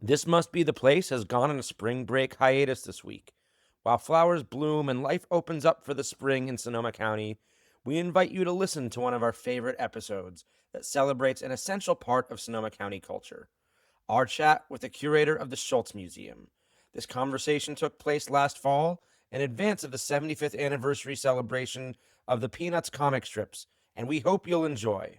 This Must Be the Place has gone on a spring break hiatus this week. While flowers bloom and life opens up for the spring in Sonoma County, we invite you to listen to one of our favorite episodes that celebrates an essential part of Sonoma County culture, our chat with the curator of the Schulz Museum. This conversation took place last fall in advance of the 75th anniversary celebration of the Peanuts comic strips, and we hope you'll enjoy.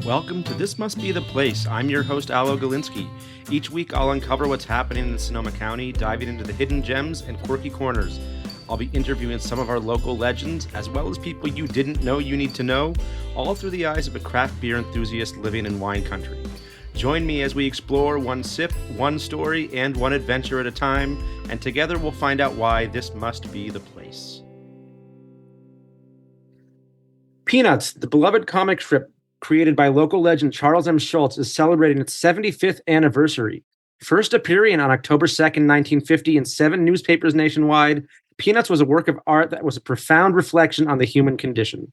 Welcome to This Must Be the Place. I'm your host, Alo Galinsky. Each week, I'll uncover what's happening in Sonoma County, diving into the hidden gems and quirky corners. I'll be interviewing some of our local legends, as well as people you didn't know you need to know, all through the eyes of a craft beer enthusiast living in wine country. Join me as we explore one sip, one story, and one adventure at a time, and together we'll find out why this must be the place. Peanuts, the beloved comic strip created by local legend Charles M. Schulz, is celebrating its 75th anniversary. First appearing on October 2nd, 1950 in 7 newspapers nationwide, Peanuts was a work of art that was a profound reflection on the human condition.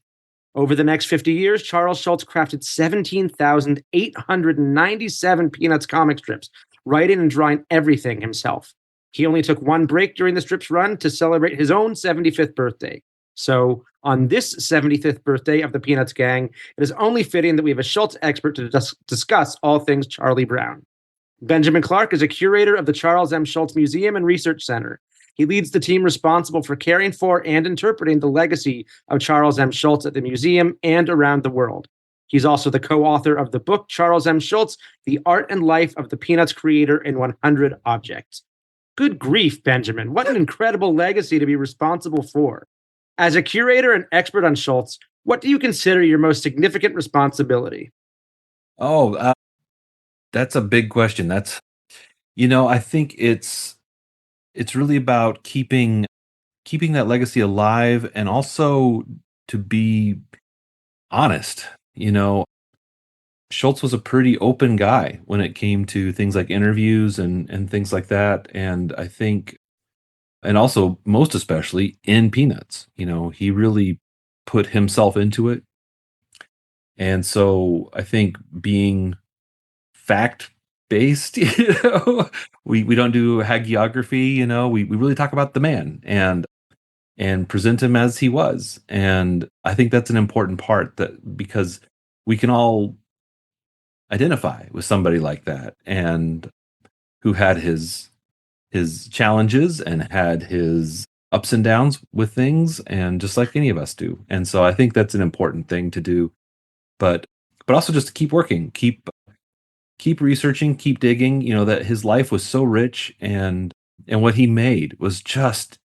Over the next 50 years, Charles Schulz crafted 17,897 Peanuts comic strips, writing and drawing everything himself. He only took one break during the strip's run to celebrate his own 75th birthday. So, on this 75th birthday of the Peanuts gang, it is only fitting that we have a Schulz expert to discuss all things Charlie Brown. Benjamin Clark is a curator of the Charles M. Schulz Museum and Research Center. He leads the team responsible for caring for and interpreting the legacy of Charles M. Schulz at the museum and around the world. He's also the co-author of the book Charles M. Schulz, The Art and Life of the Peanuts Creator in 100 Objects. Good grief, Benjamin. What an incredible legacy to be responsible for. As a curator and expert on Schulz, what do you consider your most significant responsibility? That's a big question. I think it's really about keeping that legacy alive, and also to be honest. Schulz was a pretty open guy when it came to things like interviews and things like that. And I think, and also most especially in Peanuts, he really put himself into it. And so I think being fact based, we don't do hagiography, we really talk about the man and present him as he was. And I think that's an important part, that because we can all identify with somebody like that, and who had his challenges and had his ups and downs with things, and just like any of us do. And so I think that's an important thing to do, but also just to keep working, keep researching, keep digging, that his life was so rich, and what he made was just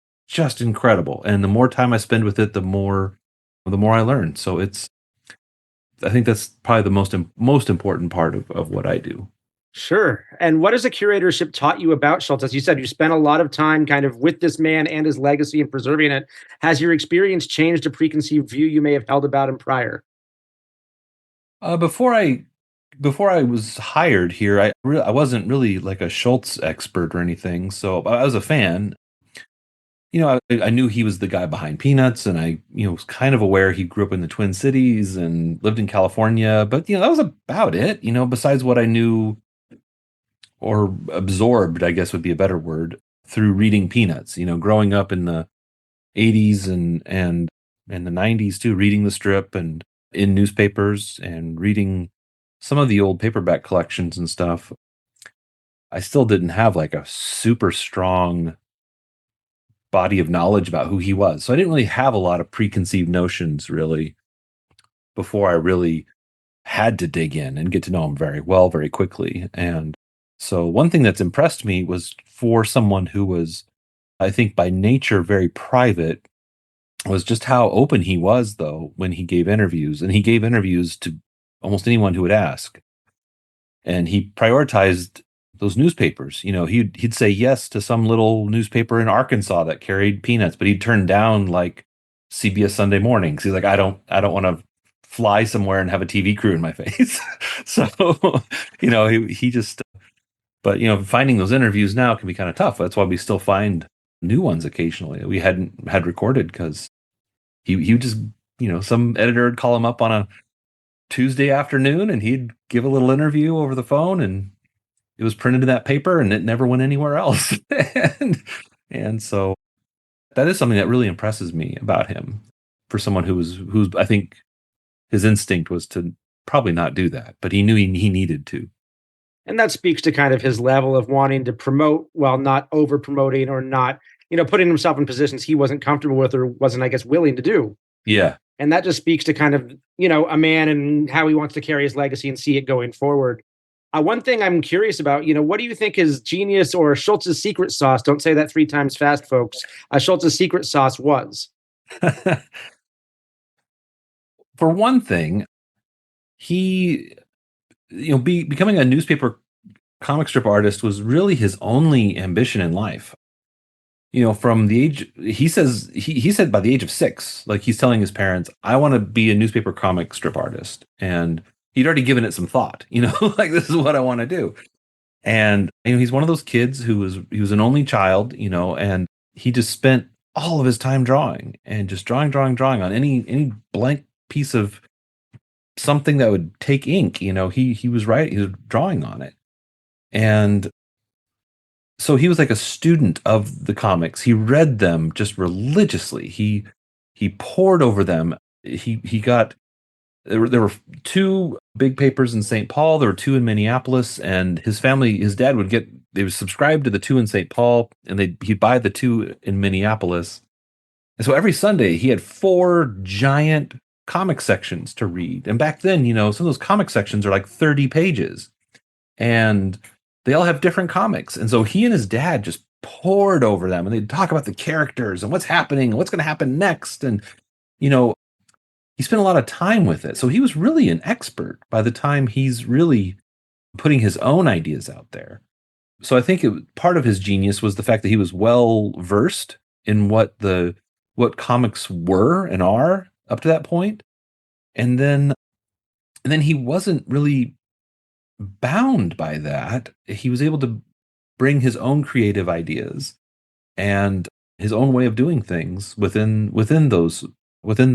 incredible. And the more time I spend with it, the more I learn. So I think that's probably the most important part of what I do. Sure. And what has the curatorship taught you about Schulz? As you said, you spent a lot of time kind of with this man and his legacy and preserving it. Has your experience changed a preconceived view you may have held about him prior? Before I was hired here, I wasn't really like a Schulz expert or anything. So I was a fan. I knew he was the guy behind Peanuts, and I, was kind of aware he grew up in the Twin Cities and lived in California. But, that was about it, besides what I knew or absorbed, I guess would be a better word, through reading Peanuts, growing up in the 80s and the 90s too, reading the strip and in newspapers and reading some of the old paperback collections and stuff. I still didn't have like a super strong body of knowledge about who he was. So I didn't really have a lot of preconceived notions really before I really had to dig in and get to know him very well, very quickly. And so one thing that's impressed me was, for someone who was, I think, by nature very private, was just how open he was, though, when he gave interviews. And he gave interviews to almost anyone who would ask. And he prioritized those newspapers. He'd say yes to some little newspaper in Arkansas that carried Peanuts, but he'd turn down like CBS Sunday Mornings. He's like, I don't want to fly somewhere and have a TV crew in my face. So, he just, but, finding those interviews now can be kind of tough. That's why we still find new ones occasionally we hadn't had recorded, because he just, some editor would call him up on a Tuesday afternoon, and he'd give a little interview over the phone, and it was printed in that paper, and it never went anywhere else. and and so that is something that really impresses me about him, for someone who's I think his instinct was to probably not do that, but he knew he needed to. And that speaks to kind of his level of wanting to promote while not over promoting or not, putting himself in positions he wasn't comfortable with or wasn't, I guess, willing to do. Yeah. And that just speaks to kind of, a man and how he wants to carry his legacy and see it going forward. One thing I'm curious about, what do you think his genius or Schultz's secret sauce, don't say that 3 times fast, folks, Schultz's secret sauce was? For one thing, he, becoming a newspaper comic strip artist was really his only ambition in life. From the age, he says, he said by the age of 6, like he's telling his parents, I want to be a newspaper comic strip artist. And he'd already given it some thought, like this is what I want to do. And he's one of those kids he was an only child, and he just spent all of his time drawing and just drawing on any blank piece of something that would take ink. He was drawing on it. And so he was like a student of the comics. He read them just religiously. He pored over them. He got there were 2 big papers in St. Paul. There were 2 in Minneapolis, and his dad they would subscribe to the 2 in St. Paul, and he'd buy the 2 in Minneapolis. And so every Sunday he had 4 giant comic sections to read. And back then, some of those comic sections are like 30 pages, and they all have different comics. And so he and his dad just pored over them, and they'd talk about the characters and what's happening and what's going to happen next. And, he spent a lot of time with it. So he was really an expert by the time he's really putting his own ideas out there. So I think part of his genius was the fact that he was well versed in what comics were and are up to that point. And then he wasn't really bound by that. He was able to bring his own creative ideas and his own way of doing things within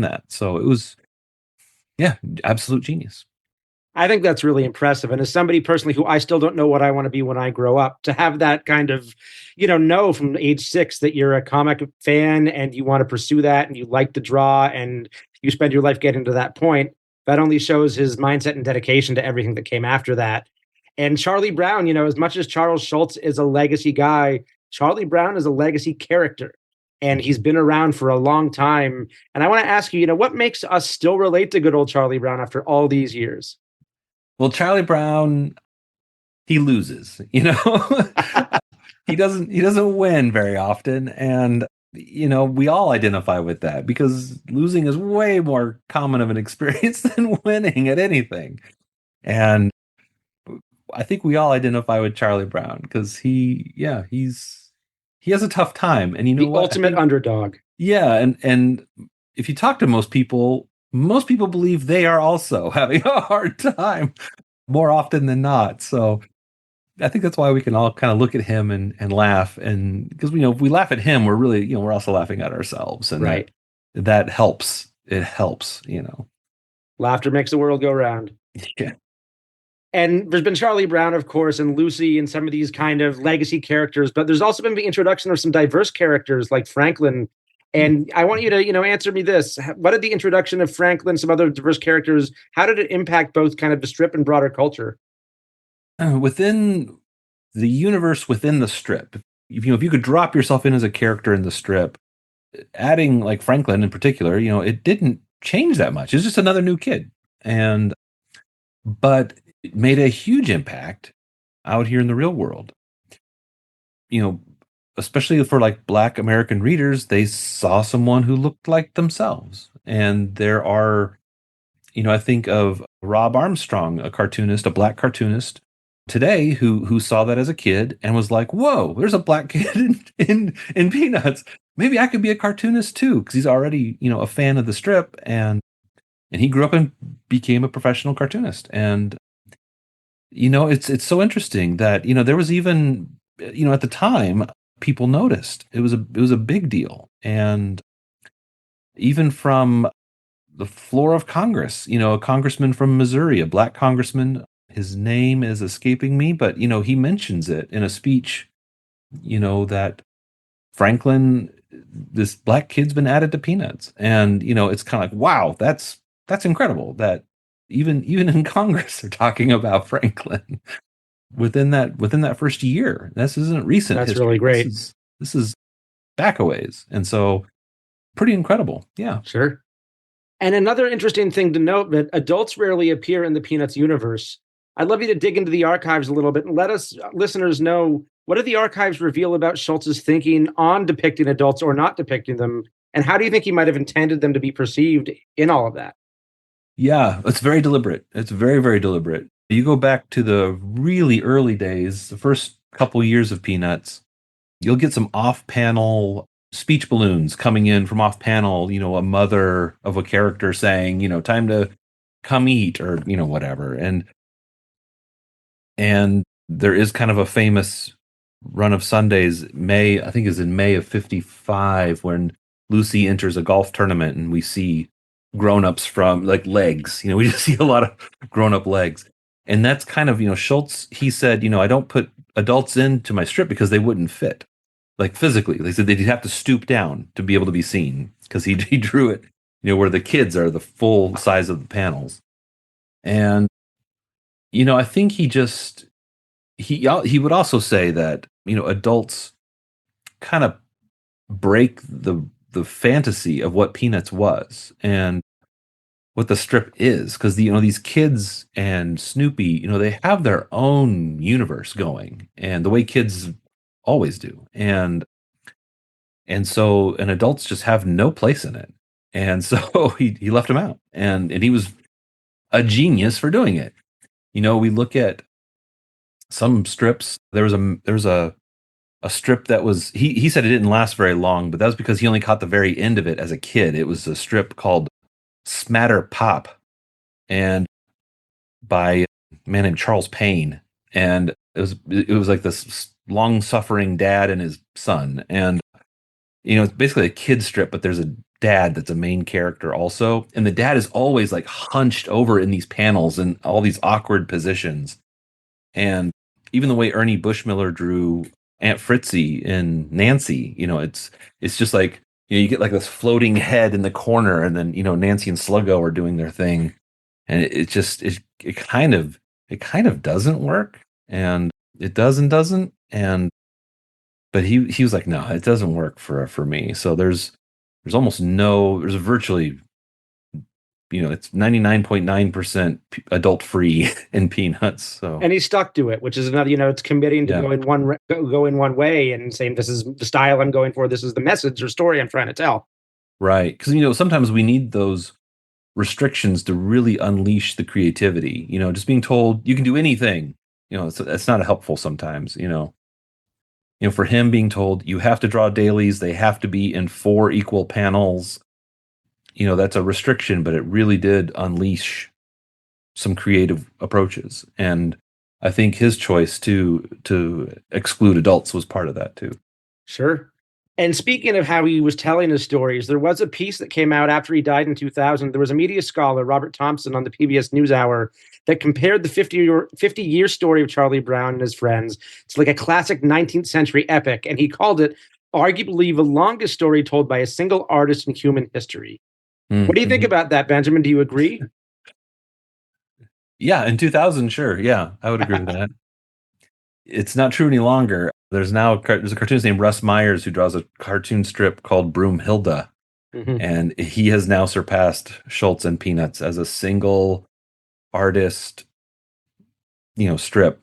that. So it was, absolute genius. I think that's really impressive. And as somebody personally who I still don't know what I want to be when I grow up, to have that kind of, know from age 6 that you're a comic fan and you want to pursue that and you like to draw and you spend your life getting to that point, that only shows his mindset and dedication to everything that came after that. And Charlie Brown, as much as Charles Schulz is a legacy guy, Charlie Brown is a legacy character. And he's been around for a long time. And I want to ask you, what makes us still relate to good old Charlie Brown after all these years? Well, Charlie Brown, he loses, he doesn't win very often. And, we all identify with that because losing is way more common of an experience than winning at anything. And I think we all identify with Charlie Brown because he has a tough time. And the ultimate underdog. Yeah. And if you talk to most people believe they are also having a hard time more often than not. So I think that's why we can all kind of look at him and laugh. And because, if we laugh at him, we're really, we're also laughing at ourselves. And right. That helps. It helps, Laughter makes the world go round. Yeah. And there's been Charlie Brown, of course, and Lucy and some of these kind of legacy characters, but there's also been the introduction of some diverse characters like Franklin. And I want you to, answer me this. What did the introduction of Franklin, some other diverse characters, how did it impact both kind of the strip and broader culture? Within the universe, within the strip, if you could drop yourself in as a character in the strip, adding like Franklin in particular, it didn't change that much. It's just another new kid. But it made a huge impact out here in the real world. Especially for like Black American readers, they saw someone who looked like themselves. And there are, I think of Rob Armstrong, a cartoonist, a Black cartoonist today who saw that as a kid and was like, whoa, there's a Black kid in Peanuts. Maybe I could be a cartoonist too, because he's already, a fan of the strip. And he grew up and became a professional cartoonist. And it's so interesting that there was even at the time people noticed it was a big deal. And even from the floor of Congress. A congressman from Missouri, a black congressman. His name is escaping me, but he mentions it in a speech. That Franklin, this black kid's been added to Peanuts, and it's kind of like, wow, that's incredible that even in Congress they're talking about Franklin within that first year. This isn't recent That's really history. This great. is this is back a ways, and so pretty incredible. Yeah. Sure. And another interesting thing to note that adults rarely appear in the Peanuts universe. I'd love you to dig into the archives a little bit and let us listeners know, what do the archives reveal about Schultz's thinking on depicting adults or not depicting them? And how do you think he might have intended them to be perceived in all of that? Yeah, it's very deliberate. It's very, very deliberate. You go back to the really early days, the first couple years of Peanuts, you'll get some off-panel speech balloons coming in from off-panel, a mother of a character saying, time to come eat, or, whatever. And there is kind of a famous run of Sundays, I think is in May of 55, when Lucy enters a golf tournament and we see grown-ups from like legs. We just see a lot of grown-up legs. And that's kind of, Schulz, he said, I don't put adults into my strip because they wouldn't fit. Like physically. They said they'd have to stoop down to be able to be seen, because he drew it, where the kids are the full size of the panels. And I think he would also say that, adults kind of break the fantasy of what Peanuts was and what the strip is, because these kids and Snoopy, they have their own universe going, and the way kids always do, and so adults just have no place in it, and so he left them out, and he was a genius for doing it. We look at some strips. There was a strip that was, he said it didn't last very long, but that was because he only caught the very end of it as a kid. It was a strip called Smatter Pop, and by a man named Charles Payne. And it was like this long-suffering dad and his son. And it's basically a kid strip, but there's a dad that's a main character also. And the dad is always like hunched over in these panels in all these awkward positions. And even the way Ernie Bushmiller drew Aunt Fritzy in Nancy, it's just like, you get like this floating head in the corner, and then Nancy and Sluggo are doing their thing, and it kind of doesn't work, and it doesn't, and but he was like, no, it doesn't work for me. So there's virtually, it's 99.9% adult free in Peanuts. So, And he stuck to it, which is another, it's committing to go in one way and saying, this is the style I'm going for. This is the message or story I'm trying to tell. Right. Because, sometimes we need those restrictions to really unleash the creativity. Just being told you can do anything, it's not helpful sometimes. For him being told you have to draw dailies, they have to be in 4 equal panels, that's a restriction, but it really did unleash some creative approaches. And I think his choice to exclude adults was part of that too. Sure. And speaking of how he was telling his stories, there was a piece that came out after he died in 2000. There was a media scholar, Robert Thompson, on the PBS NewsHour that compared the 50-year story of Charlie Brown and his friends. It's like a classic 19th century epic, and he called it arguably the longest story told by a single artist in human history. Mm-hmm. What do you think about that, Benjamin? Do you agree? Yeah, in 2000, sure. Yeah, I would agree with that. It's not true any longer. There's a cartoonist named Russ Myers who draws a cartoon strip called Broomhilda, and he has now surpassed Schulz and Peanuts as a single artist, strip.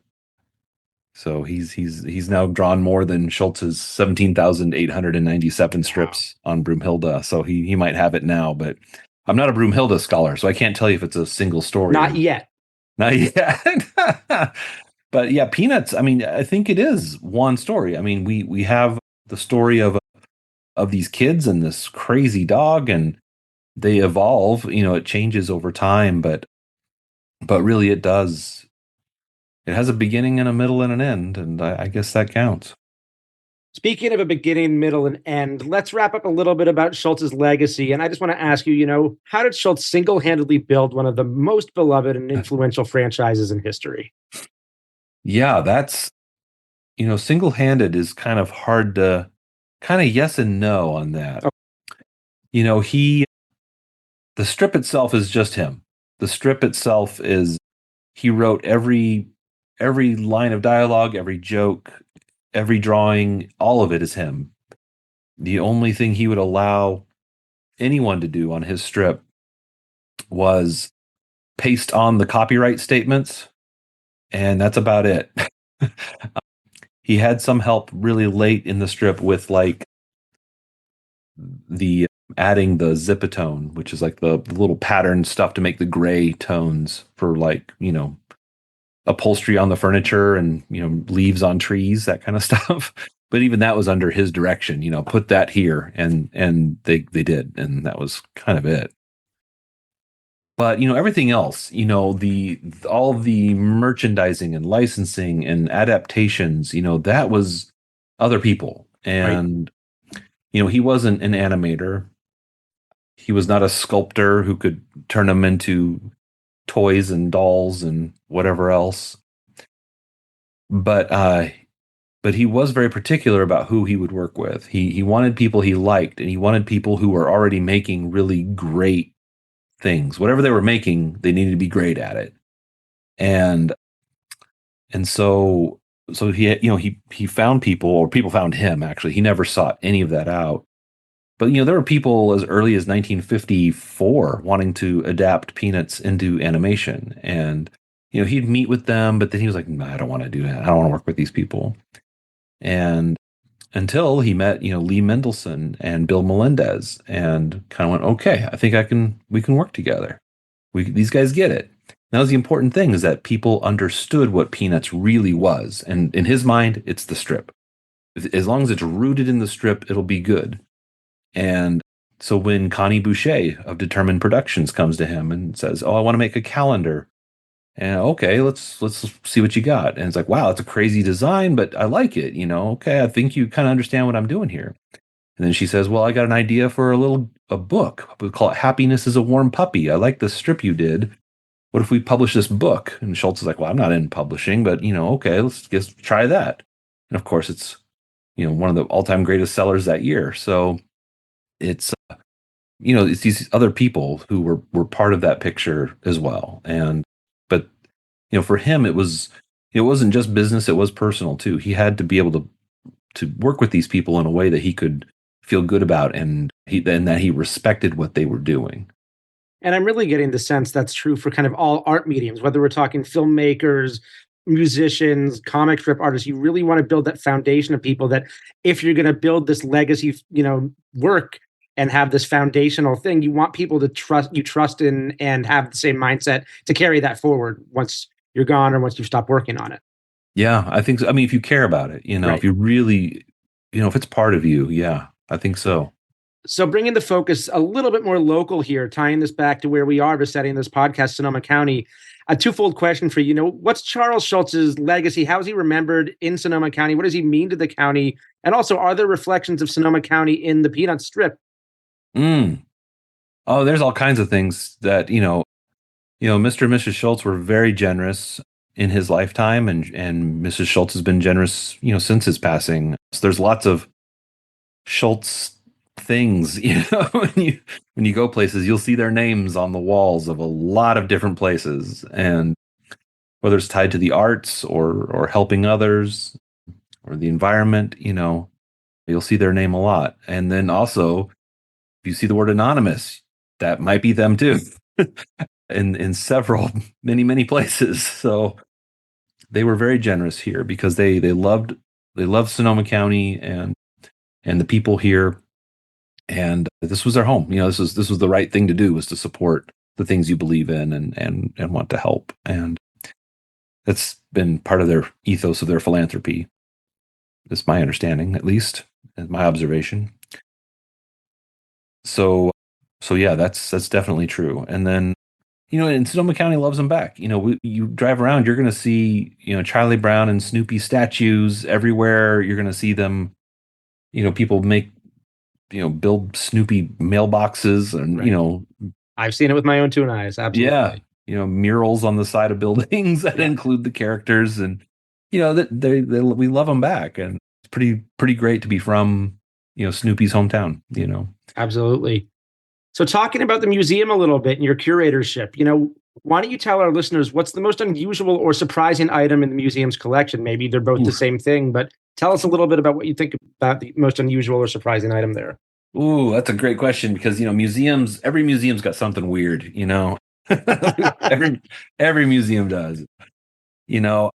So he's now drawn more than Schultz's 17,897 strips on Broomhilda. So he might have it now, but I'm not a Broomhilda scholar, so I can't tell you if it's a single story. Not yet. Not yet. But yeah, Peanuts, I mean, I think it is one story. I mean, we have the story of these kids and this crazy dog, and they evolve, it changes over time, but really it does. It has a beginning and a middle and an end, and I guess that counts. Speaking of a beginning, middle, and end, let's wrap up a little bit about Schultz's legacy. And I just want to ask you, how did Schultz single-handedly build one of the most beloved and influential franchises in history? Yeah, that's, single-handed is kind of hard to kind of yes and no on that. Oh, The strip itself is just him. The strip itself is he wrote every line of dialogue, every joke, every drawing, all of it is him. The only thing he would allow anyone to do on his strip was paste on the copyright statements, and that's about it. He had some help really late in the strip with like the adding the zipatone, which is like the little pattern stuff to make the gray tones for like, upholstery on the furniture and, leaves on trees, that kind of stuff. But even that was under his direction, put that here, and they did, and that was kind of it. But everything else, the all of the merchandising and licensing and adaptations, that was other people. right. And he wasn't an animator. He was not a sculptor who could turn them into toys and dolls and whatever else. But he was very particular about who he would work with. He wanted people he liked, and he wanted people who were already making really great things. Whatever they were making, they needed to be great at it. And so he found people, or people found him. Actually, he never sought any of that out. But there were people as early as 1954 wanting to adapt Peanuts into animation, and he'd meet with them, but then he was like, "Nah, I don't want to do that. I don't want to work with these people." And until he met, Lee Mendelsohn and Bill Melendez, and kind of went, "Okay, I think we can work together. These guys get it." That was the important thing, is that people understood what Peanuts really was, and in his mind, it's the strip. As long as it's rooted in the strip, it'll be good. And so when Connie Boucher of Determined Productions comes to him and says, "Oh, I want to make a calendar," and okay, let's see what you got. And it's like, wow, it's a crazy design, but I like it. Okay, I think you kind of understand what I'm doing here. And then she says, "Well, I got an idea for a book. We call it Happiness is a Warm Puppy. I like the strip you did. What if we publish this book?" And Schultz is like, "Well, I'm not in publishing, but okay, let's just try that." And of course, it's one of the all-time greatest sellers that year. So it's it's these other people who were part of that picture as well. And but for him, it wasn't just business, it was personal too. He had to be able to work with these people in a way that he could feel good about, and that he respected what they were doing. And I'm really getting the sense that's true for kind of all art mediums, whether we're talking filmmakers, musicians, comic strip artists. You really want to build that foundation of people that, if you're going to build this legacy, work and have this foundational thing, you want people to trust in and have the same mindset to carry that forward once you're gone or once you stop working on it. Yeah, I think so. I mean, if you care about it, Right. if you really, if it's part of you, yeah, I think so. So bringing the focus a little bit more local here, tying this back to where we are, but setting this podcast, Sonoma County, a twofold question for you. What's Charles Schultz's legacy? How is he remembered in Sonoma County? What does he mean to the county? And also, are there reflections of Sonoma County in the Peanut strip? Oh, there's all kinds of things that, Mr. and Mrs. Schultz were very generous in his lifetime, and Mrs. Schultz has been generous, since his passing. So there's lots of Schultz things, when you go places, you'll see their names on the walls of a lot of different places, and whether it's tied to the arts or helping others or the environment, you'll see their name a lot. And then also, if you see the word anonymous, that might be them too. in several many places. So they were very generous here because they loved Sonoma County and the people here, and this was their home. This was the right thing to do, was to support the things you believe in and want to help. And that's been part of their ethos of their philanthropy. It's my understanding, at least, and my observation. So yeah, that's definitely true. And then, and Sonoma County loves them back. You drive around, you're going to see, Charlie Brown and Snoopy statues everywhere. You're going to see them people make, build Snoopy mailboxes and, Right. I've seen it with my own two eyes. yeah, Absolutely. murals on the side of buildings that Yeah, include the characters, and that we love them back, and it's pretty great to be from Snoopy's hometown. absolutely. So, talking about the museum a little bit and your curatorship, why don't you tell our listeners what's the most unusual or surprising item in the museum's collection? Maybe they're both the Oof. same thing, but tell us a little bit about what you think about the most unusual or surprising item there. Ooh, that's a great question because every museum's got something weird. every every museum does. You know,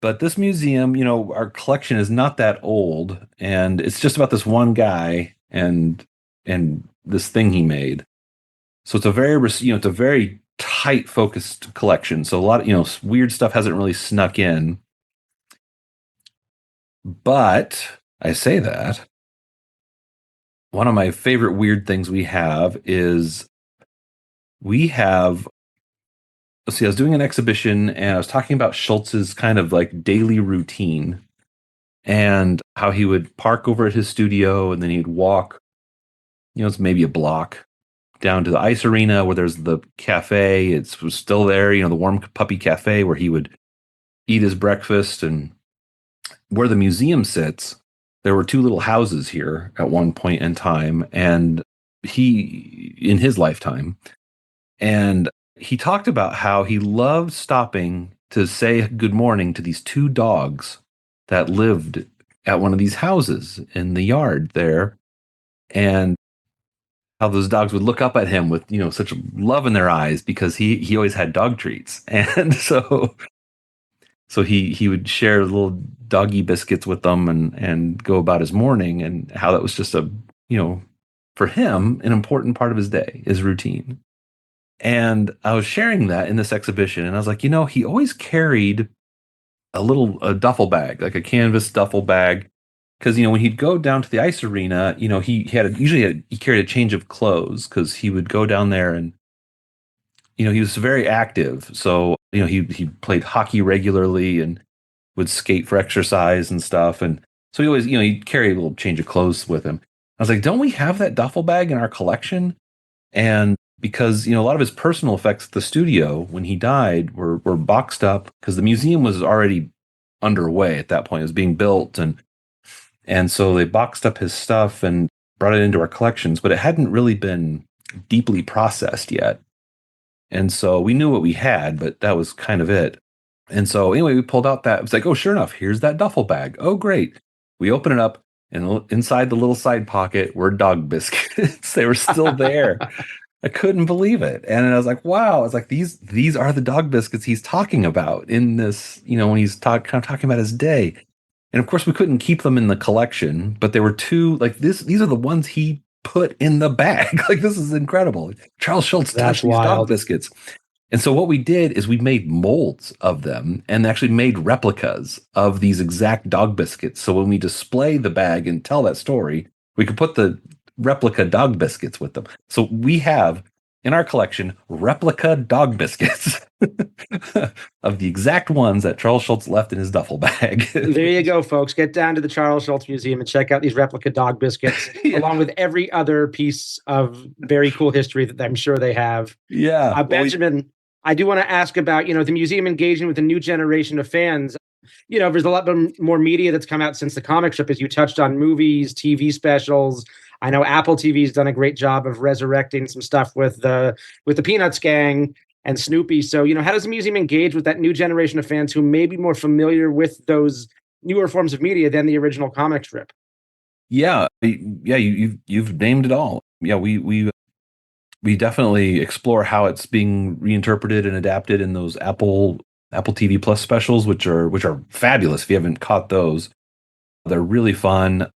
but this museum, our collection is not that old, and it's just about this one guy and this thing he made. So it's a it's a very tight focused collection. So a lot of, weird stuff hasn't really snuck in. But I say that one of my favorite weird things we have is we have see, I was doing an exhibition and I was talking about Schultz's kind of like daily routine and how he would park over at his studio and then he'd walk, it's maybe a block down to the ice arena where there's the cafe. It was still there, the warm puppy cafe where he would eat his breakfast. And where the museum sits, there were two little houses here at one point in time. And in his lifetime, and he talked about how he loved stopping to say good morning to these two dogs that lived at one of these houses in the yard there, and how those dogs would look up at him with such love in their eyes because he always had dog treats, and so he would share little doggy biscuits with them and go about his morning, and how that was just a for him an important part of his day, his routine. And I was sharing that in this exhibition, and I was like, he always carried a duffel bag, like a canvas duffel bag, because when he'd go down to the ice arena, he carried a change of clothes because he would go down there and he was very active. So he played hockey regularly and would skate for exercise and stuff, and so he always he'd carry a little change of clothes with him. I was like, don't we have that duffel bag in our collection? And because a lot of his personal effects at the studio when he died were boxed up because the museum was already underway at that point. It was being built, and so they boxed up his stuff and brought it into our collections, but it hadn't really been deeply processed yet. And so we knew what we had, but that was kind of it. And so anyway, we pulled out that. It was like, oh, sure enough, here's that duffel bag. Oh, great. We open it up, and inside the little side pocket were dog biscuits. They were still there. I couldn't believe it. And I was like, wow. I was like, these are the dog biscuits he's talking about in this, when he's kind of talking about his day. And of course, we couldn't keep them in the collection, but there were two, like these are the ones he put in the bag. Like, this is incredible. Charles Schulz That's touched these dog wild. biscuits. And so what we did is we made molds of them and actually made replicas of these exact dog biscuits. So when we display the bag and tell that story, we could put the replica dog biscuits with them. So we have in our collection replica dog biscuits of the exact ones that Charles Schulz left in his duffel bag. There you go, folks. Get down to the Charles Schulz Museum and check out these replica dog biscuits, Yeah. along with every other piece of very cool history that I'm sure they have. Yeah. Benjamin, I do want to ask about, the museum engaging with a new generation of fans. There's a lot more media that's come out since the comic strip, as you touched on, movies, TV specials. I know Apple TV's done a great job of resurrecting some stuff with the Peanuts gang and Snoopy. So, how does the museum engage with that new generation of fans who may be more familiar with those newer forms of media than the original comic strip? Yeah, you've named it all. Yeah, we definitely explore how it's being reinterpreted and adapted in those Apple TV Plus specials, which are fabulous. If you haven't caught those, they're really fun.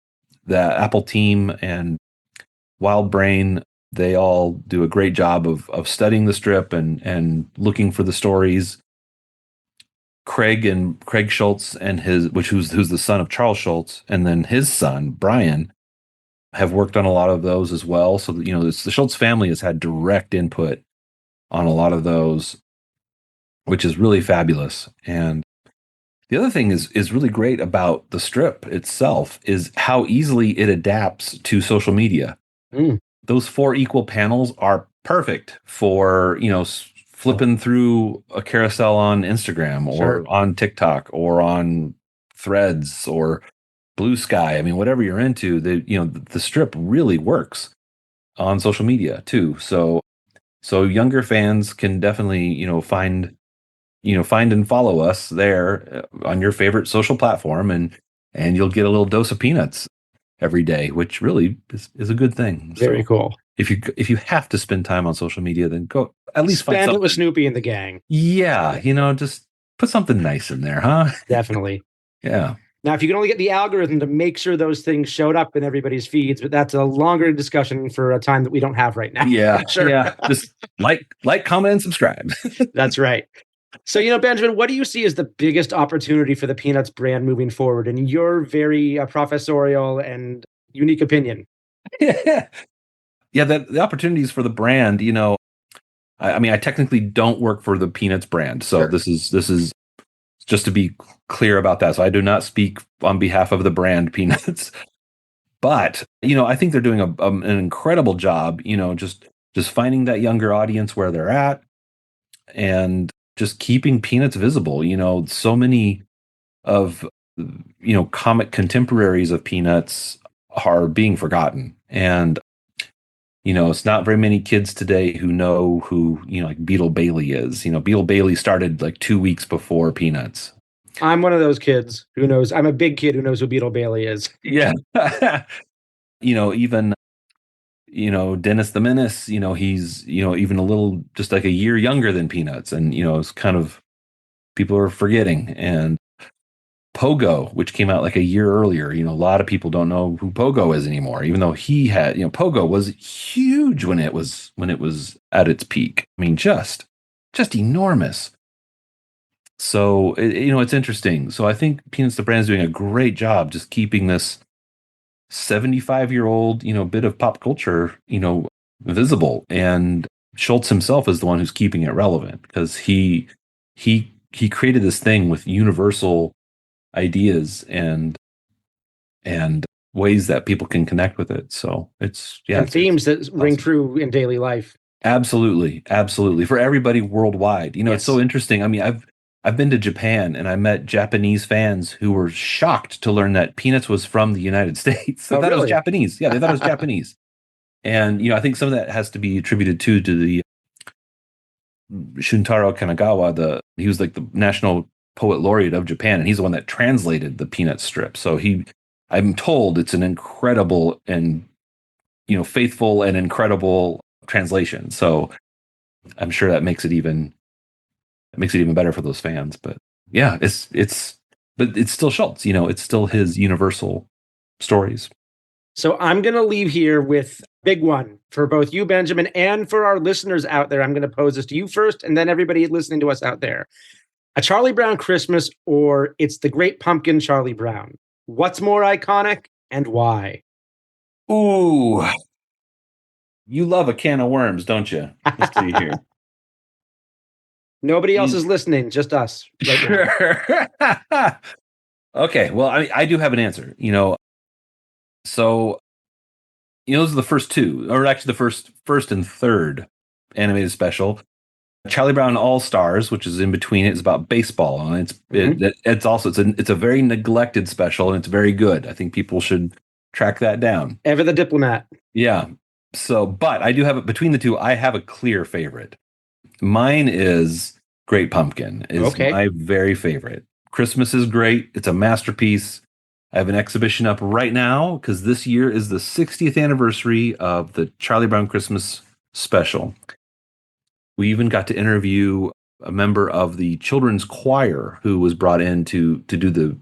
The Apple team and Wild Brain, they all do a great job of studying the strip and looking for the stories. Craig Schulz and who's the son of Charles Schulz, and then his son Brian have worked on a lot of those as well. So the Schulz family has had direct input on a lot of those, which is really fabulous. And The other thing is really great about the strip itself is how easily it adapts to social media. Mm, Those four equal panels are perfect for, flipping through a carousel on Instagram or sure. on TikTok or on Threads or Blue Sky. I mean, whatever you're into, the strip really works on social media too. So younger fans can definitely, find and follow us there on your favorite social platform, and you'll get a little dose of peanuts every day, which really is a good thing. Very So cool. if you have to spend time on social media, then go at least find Spend it with something. Snoopy and the gang. Yeah, just put something nice in there, huh? Definitely. Yeah. Now, if you can only get the algorithm to make sure those things showed up in everybody's feeds, but that's a longer discussion for a time that we don't have right now. Yeah. Sure. Yeah. Just comment, and subscribe. That's right. So, Benjamin, what do you see as the biggest opportunity for the Peanuts brand moving forward in your very professorial and unique opinion? Yeah. Yeah. The opportunities for the brand, I mean, I technically don't work for the Peanuts brand. So Sure. this is just to be clear about that. So I do not speak on behalf of the brand Peanuts. But, I think they're doing an incredible job, just finding that younger audience where they're at and just keeping Peanuts visible. So many of, comic contemporaries of Peanuts are being forgotten. And, it's not very many kids today who know who, like Beetle Bailey is. Beetle Bailey started like 2 weeks before Peanuts. I'm one of those kids who knows. I'm a big kid who knows who Beetle Bailey is. Yeah. Even Dennis the Menace, he's, even a little, just like a year younger than Peanuts. And, it's kind of, people are forgetting. And Pogo, which came out like a year earlier, a lot of people don't know who Pogo is anymore, even though he had, Pogo was huge when it was at its peak. I mean, just enormous. So, it's interesting. So I think Peanuts the brand is doing a great job just keeping this 75-year-old, bit of pop culture, visible. And Schulz himself is the one who's keeping it relevant because he created this thing with universal ideas and ways that people can connect with it. So And it's themes that ring awesome. true in daily life. Absolutely, absolutely, for everybody worldwide. It's Yes. so interesting. I mean, I've been to Japan and I met Japanese fans who were shocked to learn that Peanuts was from the United States. They Oh, thought it was really? Japanese. Yeah, they thought it was Japanese. And I think some of that has to be attributed to the Shuntaro Kanagawa. He was like the national poet laureate of Japan, and he's the one that translated the Peanuts strip. So I'm told it's an incredible and faithful and incredible translation. So I'm sure that makes it even better for those fans. But yeah, but it's still Schultz. It's still his universal stories. So I'm going to leave here with a big one for both you, Benjamin, and for our listeners out there. I'm going to pose this to you first, and then everybody listening to us out there. A Charlie Brown Christmas, or It's the Great Pumpkin, Charlie Brown. What's more iconic and why? Ooh, you love a can of worms, don't you? Let's see here. Nobody else is listening, just us. Right now. Sure. Okay. Well, I do have an answer. So those are the first two, or actually the first and third animated special. Charlie Brown All Stars, which is in between it, is about baseball, and it's a very neglected special, and it's very good. I think people should track that down. Ever the diplomat. Yeah. So, but I do have it between the two. I have a clear favorite. Mine is Great Pumpkin. Is Okay. my very favorite. Christmas is great. It's a masterpiece. I have an exhibition up right now because this year is the 60th anniversary of the Charlie Brown Christmas special. We even got to interview a member of the children's choir who was brought in to do the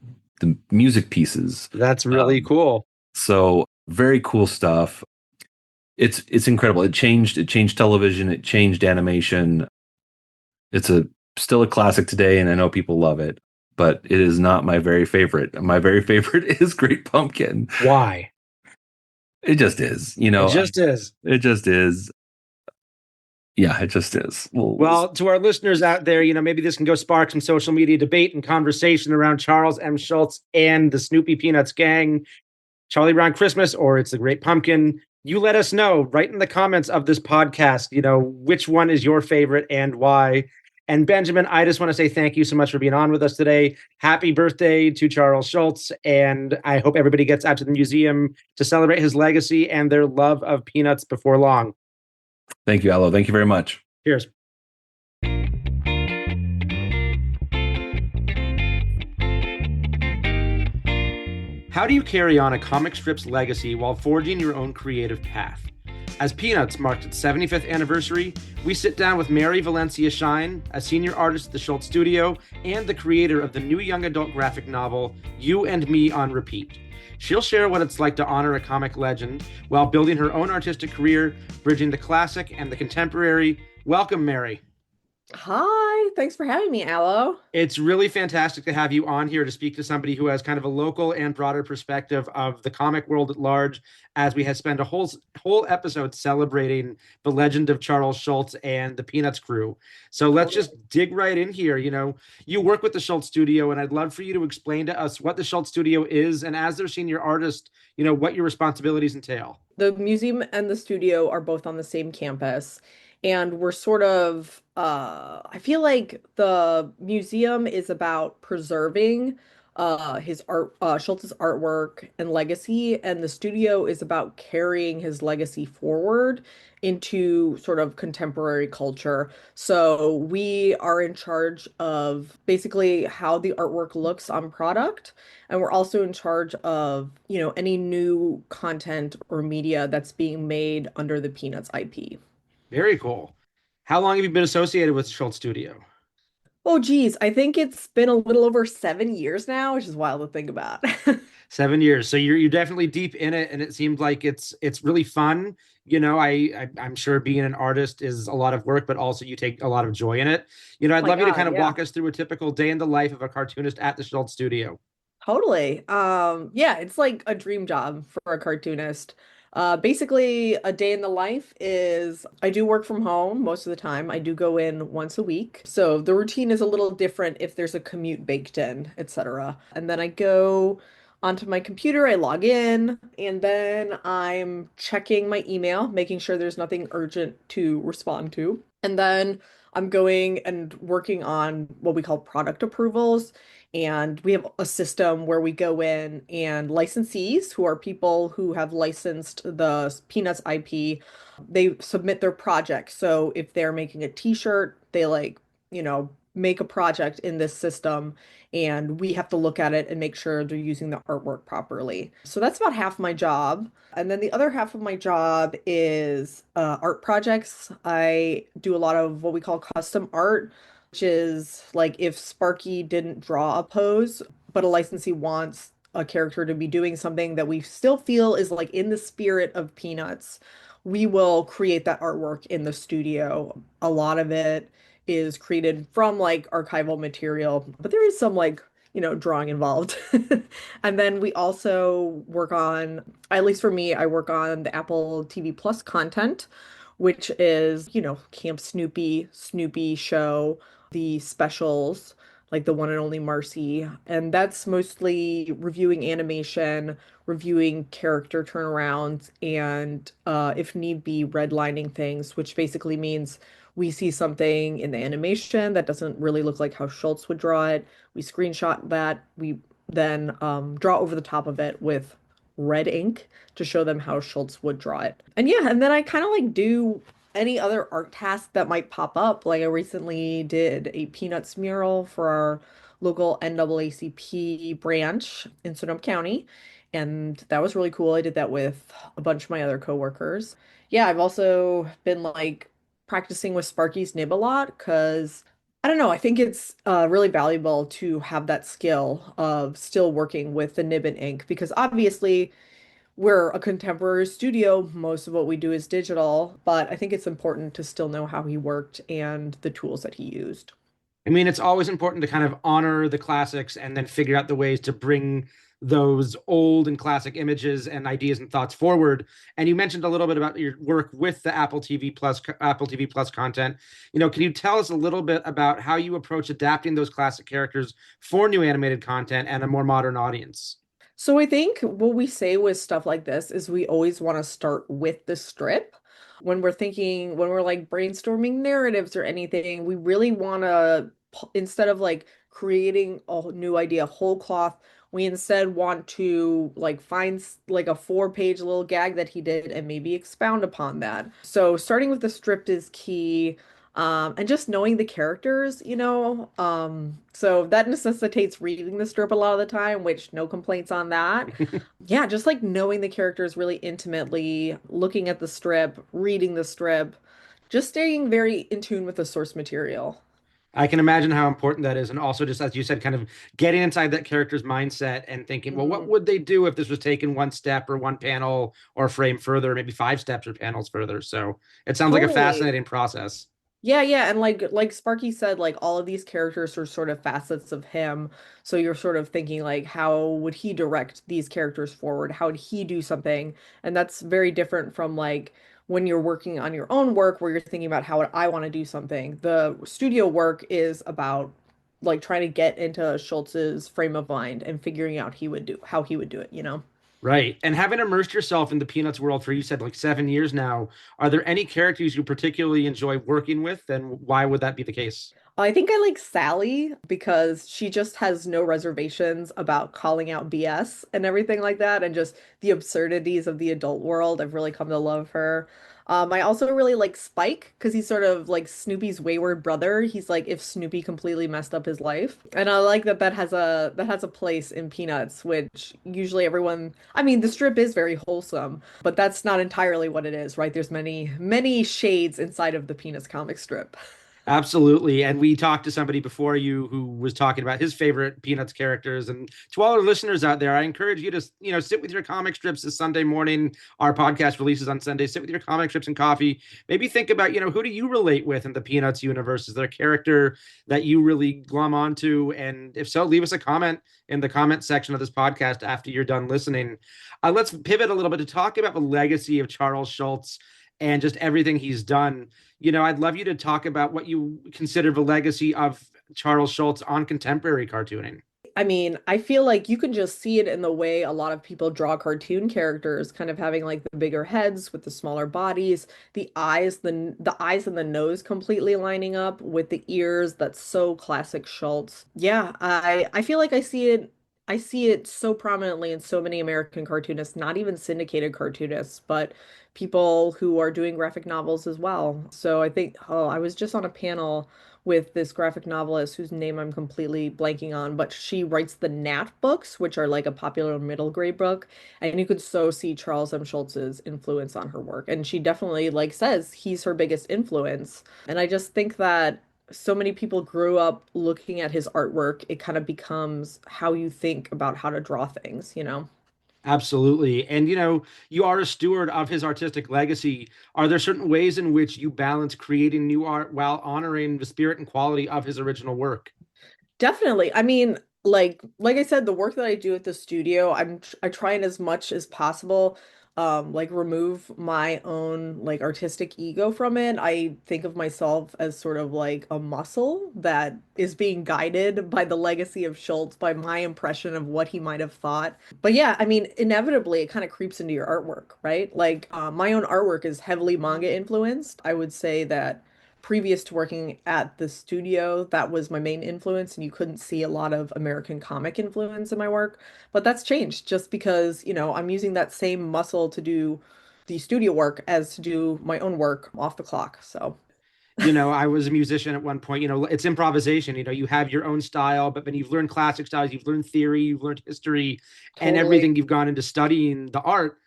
music pieces. That's really cool. So very cool stuff. It's incredible. It changed television. It changed animation. It's still a classic today, and I know people love it, but it is not my very favorite. My very favorite is Great Pumpkin. Why? It just is. It just is. It just is. Yeah, it just is. Well, to our listeners out there, maybe this can go spark some social media debate and conversation around Charles M. Schulz and the Snoopy Peanuts gang, Charlie Brown Christmas, or it's the Great Pumpkin. You let us know right in the comments of this podcast, which one is your favorite and why. And Benjamin, I just want to say thank you so much for being on with us today. Happy birthday to Charles Schulz. And I hope everybody gets out to the museum to celebrate his legacy and their love of peanuts before long. Thank you, Allo. Thank you very much. Cheers. How do you carry on a comic strip's legacy while forging your own creative path? As Peanuts marked its 75th anniversary, we sit down with Mary Valencia Shine, a senior artist at the Schulz Studio and the creator of the new young adult graphic novel, You and Me on Repeat. She'll share what it's like to honor a comic legend while building her own artistic career, bridging the classic and the contemporary. Welcome, Mary. Hi, thanks for having me, Aloe. It's really fantastic to have you on here to speak to somebody who has kind of a local and broader perspective of the comic world at large, as we have spent a whole episode celebrating the legend of Charles Schulz and the Peanuts crew. So let's just dig right in here. You work with the Schulz Studio, and I'd love for you to explain to us what the Schulz Studio is, and as their senior artist, what your responsibilities entail. The museum and the studio are both on the same campus, and we're sort of, I feel like the museum is about preserving his art, Schultz's artwork and legacy, and the studio is about carrying his legacy forward into sort of contemporary culture. So we are in charge of basically how the artwork looks on product, and we're also in charge of, any new content or media that's being made under the Peanuts IP. Very cool. How long have you been associated with Schulz Studio? Oh, geez, I think it's been a little over 7 years now, which is wild to think about. 7 years. So you're definitely deep in it, and it seems like it's really fun. I'm sure being an artist is a lot of work, but also you take a lot of joy in it. I'd My love you to God, kind of yeah. walk us through a typical day in the life of a cartoonist at the Schulz Studio. Totally. Yeah, it's like a dream job for a cartoonist. Basically, a day in the life is I do work from home most of the time. I do go in once a week. So the routine is a little different if there's a commute baked in, etc. And then I go onto my computer, I log in, and then I'm checking my email, making sure there's nothing urgent to respond to. And then I'm going and working on what we call product approvals. And we have a system where we go in and licensees, who are people who have licensed the Peanuts IP, they submit their project. So if they're making a t-shirt, they make a project in this system, and we have to look at it and make sure they're using the artwork properly. So that's about half my job. And then the other half of my job is art projects. I do a lot of what we call custom art, which is like if Sparky didn't draw a pose, but a licensee wants a character to be doing something that we still feel is like in the spirit of Peanuts, we will create that artwork in the studio. A lot of it is created from like archival material, but there is some drawing involved. And then we also work on, at least for me, I work on the Apple TV Plus content, which is, Camp Snoopy, Snoopy show, the specials, like the one and only Marcy. And that's mostly reviewing animation, reviewing character turnarounds, and if need be, redlining things, which basically means we see something in the animation that doesn't really look like how Schulz would draw it. We screenshot that. We then draw over the top of it with red ink to show them how Schulz would draw it. And yeah, and then I kind of like do any other art task that might pop up. Like I recently did a Peanuts mural for our local NAACP branch in Sonoma County, and that was really cool. I did that with a bunch of my other coworkers. Yeah, I've also been like practicing with Sparky's nib a lot because I don't know, I think it's really valuable to have that skill of still working with the nib and ink because obviously we're a contemporary studio. Most of what we do is digital, but I think it's important to still know how he worked and the tools that he used. I mean, it's always important to kind of honor the classics and then figure out the ways to bring those old and classic images and ideas and thoughts forward. And you mentioned a little bit about your work with the Apple TV Plus content. Can you tell us a little bit about how you approach adapting those classic characters for new animated content and a more modern audience? So I think what we say with stuff like this is we always want to start with the strip. When we're like brainstorming narratives or anything, we really want to, instead of like creating a new idea whole cloth, we instead want to like find like a 4-page little gag that he did and maybe expound upon that. So starting with the strip is key. And just knowing the characters, so that necessitates reading the strip a lot of the time, which no complaints on that. Yeah, just like knowing the characters really intimately, looking at the strip, reading the strip, just staying very in tune with the source material. I can imagine how important that is. And also, just as you said, kind of getting inside that character's mindset and thinking, well, what Mhm. would they do if this was taken one step or one panel or frame further, maybe 5 steps or panels further? So it sounds like a Totally. fascinating process. Yeah, yeah, and like Sparky said, like all of these characters are sort of facets of him. So you're sort of thinking like, how would he direct these characters forward? How would he do something? And that's very different from like when you're working on your own work where you're thinking about how would I want to do something. The studio work is about like trying to get into Schultz's frame of mind and figuring out how he would do it. Right. And having immersed yourself in the Peanuts world for, you said, like 7 years now, are there any characters you particularly enjoy working with? And why would that be the case? I think I like Sally because she just has no reservations about calling out BS and everything like that, and just the absurdities of the adult world. I've really come to love her. I also really like Spike because he's sort of like Snoopy's wayward brother. He's like if Snoopy completely messed up his life, and I like that has a place in Peanuts, which usually everyone. I mean, the strip is very wholesome, but that's not entirely what it is, right? There's many shades inside of the Peanuts comic strip. Absolutely. And we talked to somebody before you who was talking about his favorite Peanuts characters. And to all our listeners out there, I encourage you to, sit with your comic strips this Sunday morning. Our podcast releases on Sunday. Sit with your comic strips and coffee. Maybe think about, who do you relate with in the Peanuts universe? Is there a character that you really glom onto? And if so, leave us a comment in the comment section of this podcast after you're done listening. Let's pivot a little bit to talk about the legacy of Charles Schulz and just everything he's done. I'd love you to talk about what you consider the legacy of Charles Schulz on contemporary cartooning. I mean, I feel like you can just see it in the way a lot of people draw cartoon characters, kind of having like the bigger heads with the smaller bodies, the eyes and the nose completely lining up with the ears. That's so classic Schultz. Yeah, I feel like I see it so prominently in so many American cartoonists, not even syndicated cartoonists, but people who are doing graphic novels as well. So I think, oh, I was just on a panel with this graphic novelist whose name I'm completely blanking on, but she writes the Nat books, which are like a popular middle grade book, and you could so see Charles M. Schulz's influence on her work. And she definitely like says he's her biggest influence. And I just think that so many people grew up looking at his artwork, it kind of becomes how you think about how to draw things. Absolutely. And you are a steward of his artistic legacy. Are there certain ways in which you balance creating new art while honoring the spirit and quality of his original work? Definitely. I mean, like I said, the work that I do at the studio, I try and as much as possible like remove my own like artistic ego from it. I think of myself as sort of like a muscle that is being guided by the legacy of Schultz, by my impression of what he might have thought. But yeah, I mean, inevitably it kind of creeps into your artwork, right? Like my own artwork is heavily manga influenced. I would say that previous to working at the studio, that was my main influence, and you couldn't see a lot of American comic influence in my work. But that's changed just because, I'm using that same muscle to do the studio work as to do my own work off the clock. So, I was a musician at one point. It's improvisation. You have your own style, but then you've learned classic styles, you've learned theory, you've learned history, and totally. everything you've gone into studying the art,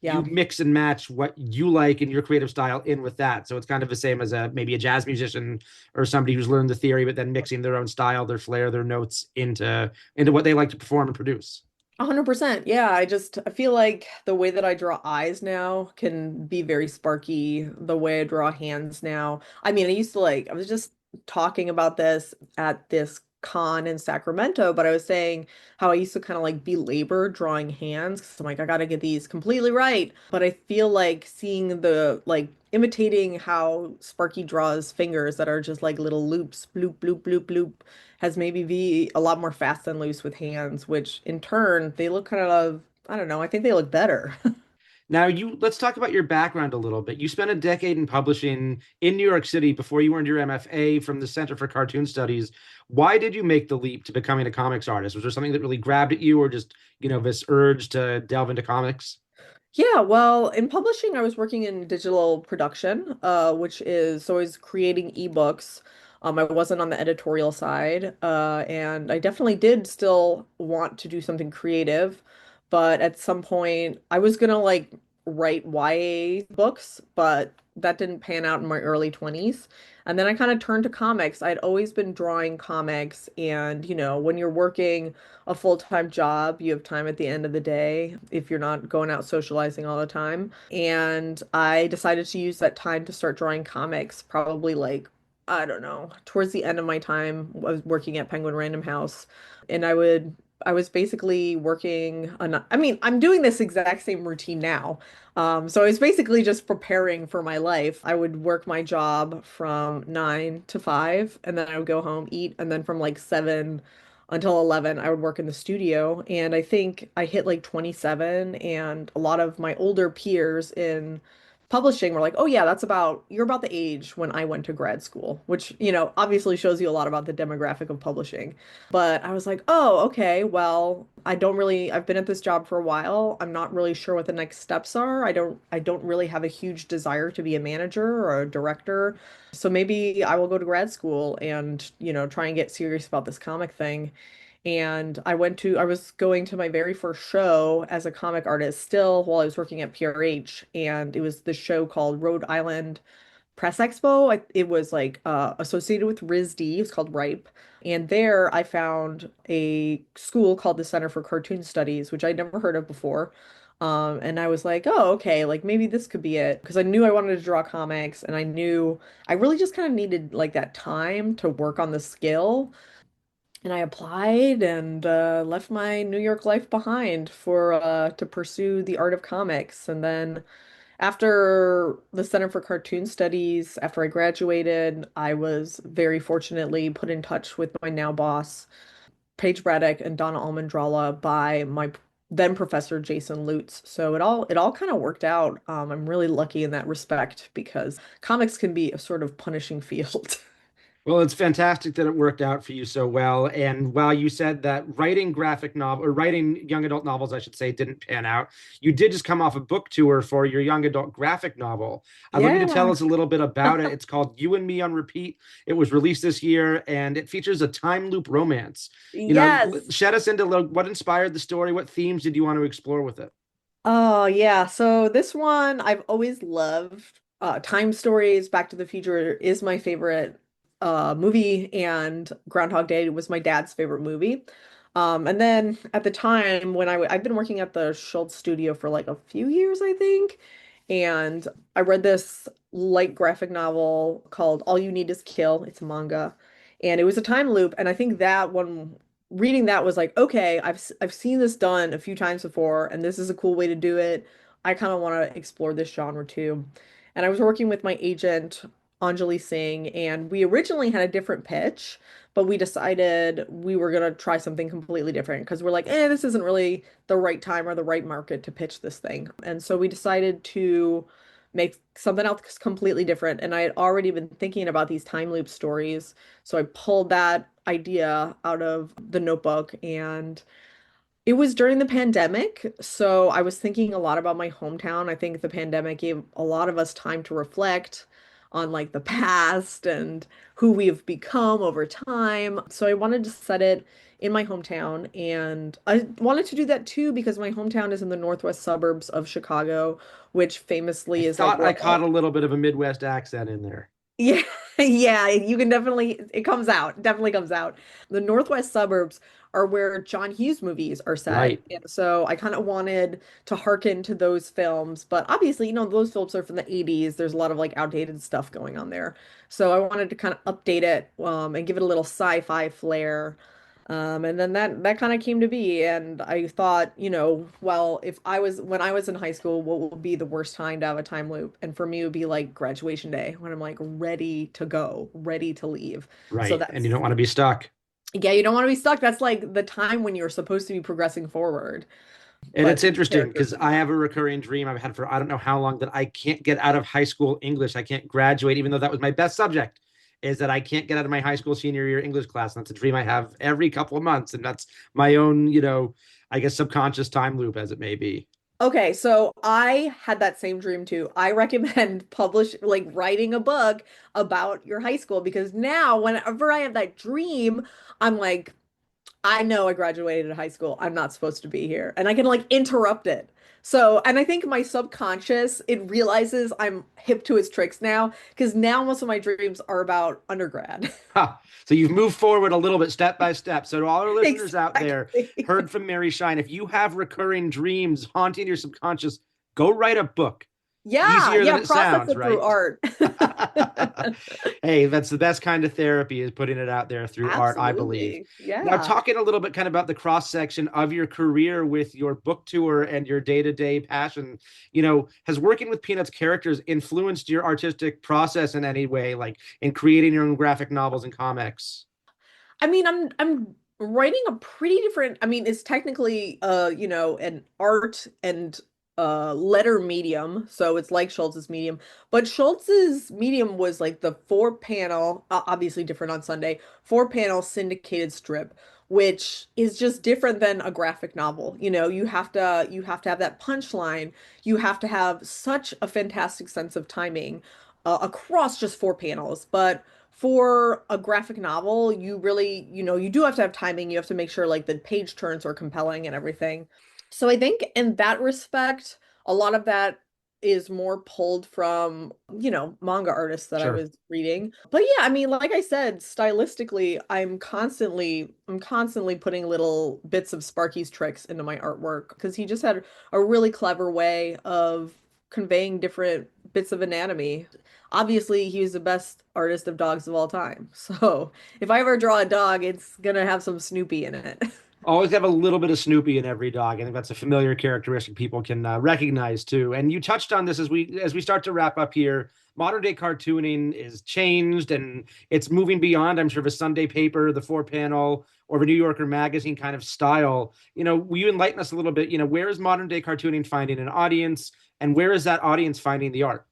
you Yeah. mix and match what you like and your creative style in with that. So it's kind of the same as maybe a jazz musician or somebody who's learned the theory, but then mixing their own style, their flair, their notes into what they like to perform and produce. 100%. Yeah, I feel like the way that I draw eyes now can be very sparky. The way I draw hands now. I mean, I used to like I was just talking about this at this con in Sacramento, but I was saying how I used to kind of like belabor drawing hands because I'm like, I gotta get these completely right. But I feel like seeing the like imitating how Sparky draws fingers that are just like little loops, bloop, bloop, bloop, bloop, has maybe be a lot more fast and loose with hands, which in turn they look kind of, I don't know, I think they look better. Now, let's talk about your background a little bit. You spent a decade in publishing in New York City before you earned your MFA from the Center for Cartoon Studies. Why did you make the leap to becoming a comics artist? Was there something that really grabbed at you, or just, this urge to delve into comics? Yeah, well, in publishing, I was working in digital production, which is so I was creating ebooks. I wasn't on the editorial side, and I definitely did still want to do something creative, but at some point, I was gonna like write YA books, but that didn't pan out in my early 20s. And then I kind of turned to comics. I'd always been drawing comics, and when you're working a full-time job. You have time at the end of the day if you're not going out socializing all the time. And I decided to use that time to start drawing comics, probably like, I don't know, towards the end of my time, I was working at Penguin Random House. And I was basically working on, I mean, I'm doing this exact same routine now. So I was basically just preparing for my life. I would work my job from 9 to 5, and then I would go home, eat, and then from like 7 until 11 I would work in the studio. And I think I hit like 27, and a lot of my older peers in publishing were like, oh yeah, you're about the age when I went to grad school, which obviously shows you a lot about the demographic of publishing. But I was like, oh, okay, well, I've been at this job for a while. I'm not really sure what the next steps are. I don't really have a huge desire to be a manager or a director. So maybe I will go to grad school and, try and get serious about this comic thing. And I was going to my very first show as a comic artist still while I was working at PRH. And it was this show called Rhode Island Press Expo. It was like associated with RISD. It was called RIPE. And there I found a school called the Center for Cartoon Studies, which I'd never heard of before. And I was like, oh, okay, like maybe this could be it. Because I knew I wanted to draw comics, and I knew I really just kind of needed like that time to work on the skill. And I applied and left my New York life behind for to pursue the art of comics. And then after the Center for Cartoon Studies, after I graduated, I was very fortunately put in touch with my now boss, Paige Braddock and Donna Almendrala, by my then professor Jason Lutz. So it all kind of worked out. I'm really lucky in that respect because comics can be a sort of punishing field. Well, it's fantastic that it worked out for you so well. And while you said that writing graphic novel or writing young adult novels, I should say, didn't pan out, you did just come off a book tour for your young adult graphic novel. I'd love you to tell Yeah. us a little bit about it. It's called You and Me on Repeat. It was released this year, and it features a time loop romance. Yes. Shed us into what inspired the story. What themes did you want to explore with it? Oh, yeah. So this one I've always loved. Time Stories, Back to the Future is my favorite movie, and Groundhog Day was my dad's favorite movie. And then at the time when I've been working at the Schulz studio for like a few years, I think, and I read this light graphic novel called All You Need Is Kill. It's a manga, and it was a time loop. And I think that one, reading that was like, okay, I've seen this done a few times before, and this is a cool way to do it. I kind of want to explore this genre too. And I was working with my agent, Anjali Singh, and we originally had a different pitch, but we decided we were gonna try something completely different because we're like, this isn't really the right time or the right market to pitch this thing. And so we decided to make something else completely different. And I had already been thinking about these time loop stories. So I pulled that idea out of the notebook, and it was during the pandemic. So I was thinking a lot about my hometown. I think the pandemic gave a lot of us time to reflect on like the past and who we've become over time. So I wanted to set it in my hometown. And I wanted to do that too because my hometown is in the northwest suburbs of Chicago, which I famously is like thought I where caught a all, little bit of a Midwest accent in there. yeah. Yeah, you can definitely, it comes out, definitely comes out. The Northwest suburbs are where John Hughes movies are set. Right. And so I kind of wanted to hearken to those films. But obviously, those films are from the 80s. There's a lot of like outdated stuff going on there. So I wanted to kind of update it and give it a little sci-fi flair. And then that kind of came to be, and I thought, well, if I was when I was in high school, what would be the worst time to have a time loop? And for me, it would be like graduation day when I'm like ready to go, ready to leave. So Right. And you that's don't want to be stuck. yeah, you don't want to be stuck. That's like the time when you're supposed to be progressing forward, And but it's the interesting characters because are I not. have a recurring dream I've had for I don't know how long that I can't get out of high school English. I can't graduate, even though that was my best subject, is that I can't get out of my high school senior year English class. And that's a dream I have every couple of months. And that's my own, I guess subconscious time loop as it may be. Okay, so I had that same dream too. I recommend like writing a book about your high school because now whenever I have that dream, I'm like, I know I graduated high school. I'm not supposed to be here. And I can like interrupt it. So, and I think my subconscious, it realizes I'm hip to its tricks now because now most of my dreams are about undergrad. Ha. So you've moved forward a little bit step by step. So to all our listeners out there, Exactly. heard from Mary Shine, if you have recurring dreams haunting your subconscious, go write a book. Yeah, Easier than yeah, it process sounds, it through right? art. Hey, that's the best kind of therapy is putting it out there through art, I believe. Absolutely. Now, Yeah. talking a little bit kind of about the cross section of your career with your book tour and your day to day passion, has working with Peanuts characters influenced your artistic process in any way, like in creating your own graphic novels and comics? I mean, I'm writing a pretty different, I mean, it's technically an art and letter medium, so it's like Schulz's medium, but Schulz's medium was like the four panel, obviously different on Sunday, four panel syndicated strip, which is just different than a graphic novel. You have to have that punchline. You have to have such a fantastic sense of timing across just four panels, but for a graphic novel, you really, you do have to have timing. You have to make sure like the page turns are compelling and everything. So I think in that respect, a lot of that is more pulled from, manga artists that I Sure. was reading. But yeah, I mean, like I said, stylistically, I'm constantly putting little bits of Sparky's tricks into my artwork because he just had a really clever way of conveying different bits of anatomy. Obviously, he was the best artist of dogs of all time. So if I ever draw a dog, it's gonna have some Snoopy in it. Always have a little bit of Snoopy in every dog. I think that's a familiar characteristic people can recognize too. And you touched on this as we start to wrap up here. Modern day cartooning is changed and it's moving beyond, I'm sure, of a Sunday paper, the four panel, or a New Yorker magazine kind of style. Will you enlighten us a little bit? Where is modern day cartooning finding an audience, and where is that audience finding the art?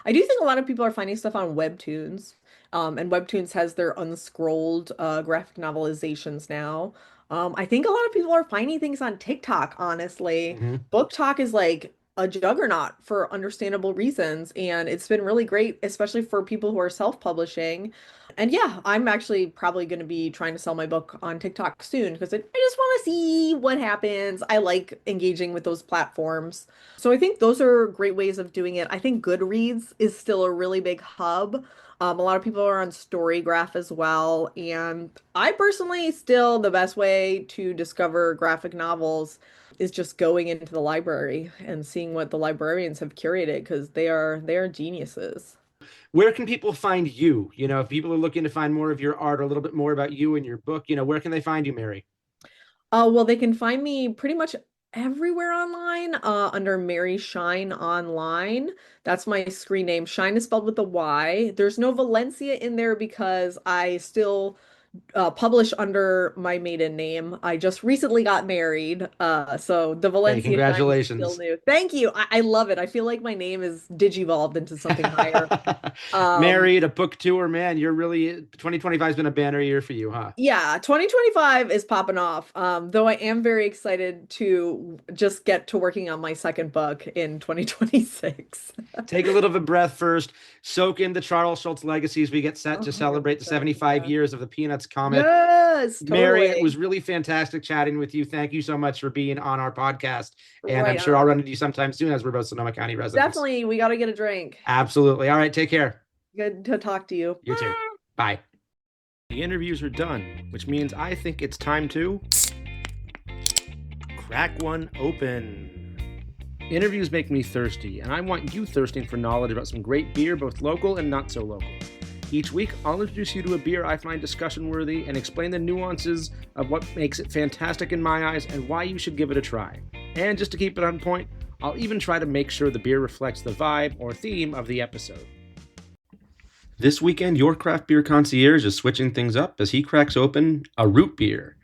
I do think a lot of people are finding stuff on Webtoons. And Webtoons has their unscrolled graphic novelizations now. I think a lot of people are finding things on TikTok, honestly. Mhm. Book Talk is like a juggernaut for understandable reasons, and it's been really great, especially for people who are self-publishing. And yeah, I'm actually probably going to be trying to sell my book on TikTok soon because I just want to see what happens. I like engaging with those platforms. So I think those are great ways of doing it. I think Goodreads is still a really big hub. A lot of people are on Storygraph as well. And I personally still the best way to discover graphic novels is just going into the library and seeing what the librarians have curated because they are geniuses. Where can people find you? If people are looking to find more of your art or a little bit more about you and your book, where can they find you, Mary? Well, they can find me pretty much everywhere online under Mary Shine Online. That's my screen name. Shine is spelled with a Y. There's no Valencia in there because I still publish under my maiden name. I just recently got married, so the Hey, Valencia Shine is still congratulations. new. Thank you. I love it. I feel like my name is digivolved into something higher. Um, Married, a book tour, man. You're really 2025 has been a banner year for you, huh? Yeah, 2025 is popping off. Though I am very excited to just get to working on my second book in 2026. Take a little bit of breath first. Soak in the Charles Schulz legacy as we get set to celebrate the 100%. 75 Yeah. years of the Peanuts comic. Yes, Mary, it totally. was really fantastic chatting with you. Thank you so much for being on our podcast. And I'm Right sure I'll on. run into you sometime soon as we're both Sonoma County residents. Definitely, we got to get a drink. Absolutely. All right. Take care. Good to talk to you. You too. Bye. The interviews are done, which means I think it's time to crack one open. Interviews make me thirsty, and I want you thirsting for knowledge about some great beer, both local and not so local. Each week, I'll introduce you to a beer I find discussion-worthy and explain the nuances of what makes it fantastic in my eyes and why you should give it a try. And just to keep it on point, I'll even try to make sure the beer reflects the vibe or theme of the episode. This weekend, your craft beer concierge is switching things up as he cracks open a root beer,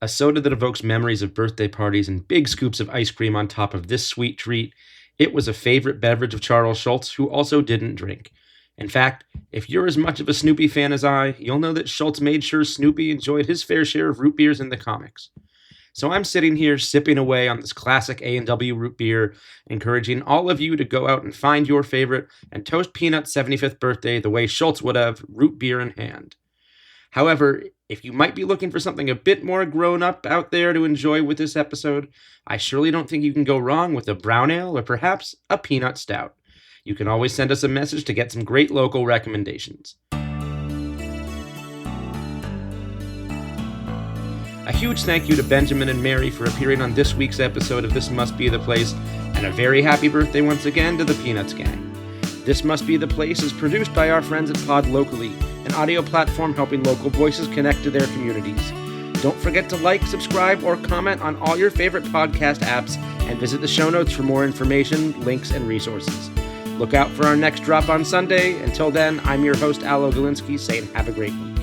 a soda that evokes memories of birthday parties and big scoops of ice cream on top of this sweet treat. It was a favorite beverage of Charles Schulz, who also didn't drink. In fact, if you're as much of a Snoopy fan as I, you'll know that Schulz made sure Snoopy enjoyed his fair share of root beers in the comics. So I'm sitting here sipping away on this classic A&W root beer, encouraging all of you to go out and find your favorite and toast Peanut's 75th birthday the way Schulz would have, root beer in hand. However, if you might be looking for something a bit more grown-up out there to enjoy with this episode, I surely don't think you can go wrong with a brown ale or perhaps a peanut stout. You can always send us a message to get some great local recommendations. A huge thank you to Benjamin and Mary for appearing on this week's episode of This Must Be the Place, and a very happy birthday once again to the Peanuts Gang. This Must Be the Place is produced by our friends at Pod Locally, an audio platform helping local voices connect to their communities. Don't forget to like, subscribe, or comment on all your favorite podcast apps, and visit the show notes for more information, links, and resources. Look out for our next drop on Sunday. Until then, I'm your host, Alo Galinsky, saying have a great week.